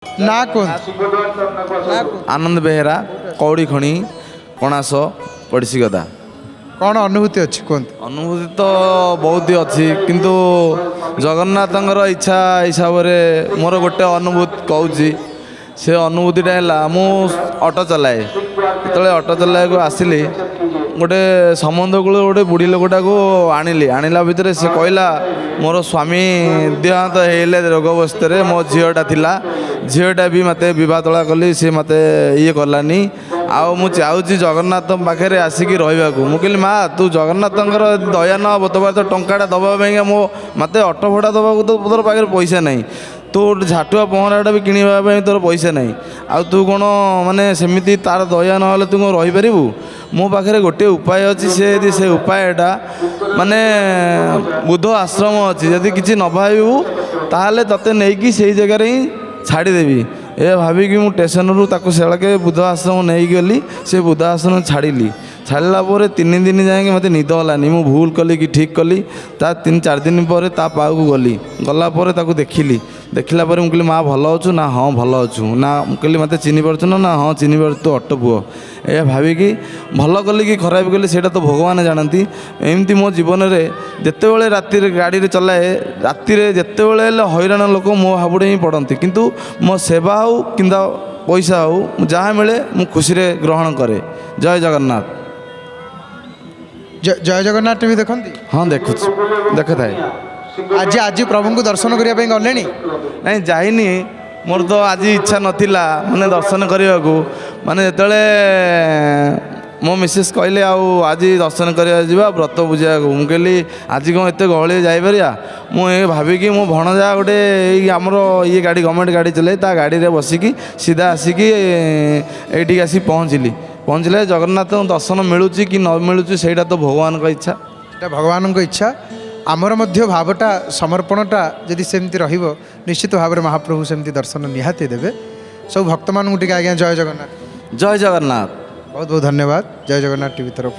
ନା କୁହନ୍ତୁ ଆନନ୍ଦ ବେହେରା, କଉଡ଼ି ଖଣି, କଣାସ, ପଡ଼ିଶୀ ଗଦା। କ'ଣ ଅନୁଭୂତି ଅଛି କୁହନ୍ତୁ? ଅନୁଭୂତି ତ ବହୁତ ଅଛି, କିନ୍ତୁ ଜଗନ୍ନାଥଙ୍କର ଇଚ୍ଛା ହିସାବରେ ମୋର ଗୋଟେ ଅନୁଭୂତି କହୁଛି। ସେ ଅନୁଭୂତିଟା ହେଲା, ମୁଁ ଅଟୋ ଚଲାଏ। ଯେତେବେଳେ ଅଟୋ ଚଲାଇବାକୁ ଆସିଲି, ଗୋଟେ ସମୁଦ୍ର କୂଳ ଗୋଟେ ବୁଢ଼ୀ ଲୋକଟାକୁ ଆଣିଲା ଭିତରେ ସେ କହିଲା, ମୋର ସ୍ୱାମୀ ଦେହାନ୍ତ ହେଇଗଲେ ରୋଗବସ୍ଥାରେ, ମୋ ଝିଅଟା ଥିଲା, ଝିଅଟା ବି ମୋତେ ବିବାହ ତୋଳା କଲି, ସେ ମୋତେ ଇଏ କଲାନି, ଆଉ ମୁଁ ଚାହୁଁଛି ଜଗନ୍ନାଥଙ୍କ ପାଖରେ ଆସିକି ରହିବାକୁ। ମୁଁ କହିଲି, ମା ତୁ ଜଗନ୍ନାଥଙ୍କର ଦୟା ନ ହେବ, ତୋ ପାଖରେ ଟଙ୍କାଟା ଦେବା ପାଇଁକା ମୋତେ ଅଟୋ ଭଡ଼ା ଦେବାକୁ ତ ତୋର ପାଖରେ ପଇସା ନାହିଁ, ତୁ ଗୋଟେ ଝାଟୁଆ ପହଁରାଟା ବି କିଣିବା ପାଇଁ ତୋର ପଇସା ନାହିଁ, ଆଉ ତୁ କ'ଣ ମାନେ ସେମିତି ତାର ଦୟା ନହେଲେ ତୁ କ'ଣ ରହିପାରିବୁ? ମୋ ପାଖରେ ଗୋଟିଏ ଉପାୟ ଅଛି, ସେ ଉପାୟଟା ମାନେ ବୁଦ୍ଧ ଆଶ୍ରମ ଅଛି, ଯଦି କିଛି ନ ଭାବିବୁ ତାହେଲେ ତତେ ନେଇକି ସେଇ ଜାଗାରେ ହିଁ ଛାଡ଼ିଦେବି। ଏ ଭାବିକି ମୁଁ ଷ୍ଟେସନରୁ ତାକୁ ସେଳକେ ବୁଦ୍ଧ ଆଶ୍ରମ ନେଇକି ଗଲି। ସେ ବୁଦ୍ଧ ଆଶ୍ରମ ଛାଡ଼ିଲା ପରେ 3 ଦିନ ଯାଇକି ମୋତେ ନିଦ ହେଲାନି। ମୁଁ ଭୁଲ କଲି କି ଠିକ୍ କଲି, ତା 3-4 ଦିନ ପରେ ତା ପାଖକୁ ଗଲା ପରେ ତାକୁ ଦେଖିଲା ପରେ ମୁଁ କହିଲି, ମା ଭଲ ଅଛୁ? ନା ହଁ ଭଲ ଅଛୁ। ନା ମୁଁ କହିଲି, ମୋତେ ଚିହ୍ନି ପାରୁଛୁ ନା? ନା ହଁ ଚିହ୍ନି ପାରୁଛୁ, ତୁ ଅଟୋ ପୁଅ। ଏହା ଭାବିକି ଭଲ କଲି କି ଖରାପ କଲି ସେଇଟା ତ ଭଗବାନ ଜାଣନ୍ତି। ଏମିତି ମୋ ଜୀବନରେ ଯେତେବେଳେ ରାତିରେ ଗାଡ଼ିରେ ଚଲାଏ, ରାତିରେ ଯେତେବେଳେ ହେଲେ ହଇରାଣ ଲୋକ ମୋ ହାବୁଡ଼େ ହିଁ ପଡ଼ନ୍ତି, କିନ୍ତୁ ମୋ ସେବା ହେଉ କିମ୍ବା ପଇସା ହେଉ, ଯାହା ମିଳେ ମୁଁ ଖୁସିରେ ଗ୍ରହଣ କରେ। ଜୟ ଜଗନ୍ନାଥ। ଜୟ ଜଗନ୍ନାଥ ଟିଭି ଦେଖନ୍ତି? ହଁ ଦେଖୁଥାଏ। ଆଜି ପ୍ରଭୁଙ୍କୁ ଦର୍ଶନ କରିବା ପାଇଁ ଗଲେଣି? ନାଇଁ ଯାଇନି, ମୋର ତ ଆଜି ଇଚ୍ଛା ନଥିଲା ମାନେ ଦର୍ଶନ କରିବାକୁ। ମାନେ ଯେତେବେଳେ ମୋ ମିସେସ୍ କହିଲେ ଆଉ ଆଜି ଦର୍ଶନ କରିବାକୁ ଯିବା ବ୍ରତ ବୁଝିବାକୁ, ମୁଁ କହିଲି ଆଜି କ'ଣ ଏତେ ଗହଳି ଯାଇପାରିବା? ମୁଁ ଏ ଭାବିକି ମୋ ଭଣଜା ଗୋଟେ ଏଇ ଆମର ଇଏ ଗାଡ଼ି ଗଭର୍ଣ୍ଣମେଣ୍ଟ ଗାଡ଼ି ଚଲାଏ, ତା ଗାଡ଼ିରେ ବସିକି ସିଧା ଆସିକି ଏଇଠିକି ଆସିକି ପହଞ୍ଚିଲେ ଜଗନ୍ନାଥଙ୍କ ଦର୍ଶନ ମିଳୁଛି କି ନ ମିଳୁଛି ସେଇଟା ତ ଭଗବାନଙ୍କ ଇଚ୍ଛା। ସେଇଟା ଭଗବାନଙ୍କ ଇଚ୍ଛା। ଆମର ମଧ୍ୟ ଭାବଟା ସମର୍ପଣଟା ଯଦି ସେମିତି ରହିବ, ନିଶ୍ଚିତ ଭାବରେ ମହାପ୍ରଭୁ ସେମିତି ଦର୍ଶନ ନିହାତି ଦେବେ। ସବୁ ଭକ୍ତମାନଙ୍କୁ ଟିକେ ଆଜ୍ଞା ଜୟ ଜଗନ୍ନାଥ। ଜୟ ଜଗନ୍ନାଥ। ବହୁତ ବହୁତ ଧନ୍ୟବାଦ। ଜୟ ଜଗନ୍ନାଥ ଟିଭି ତରଫରୁ।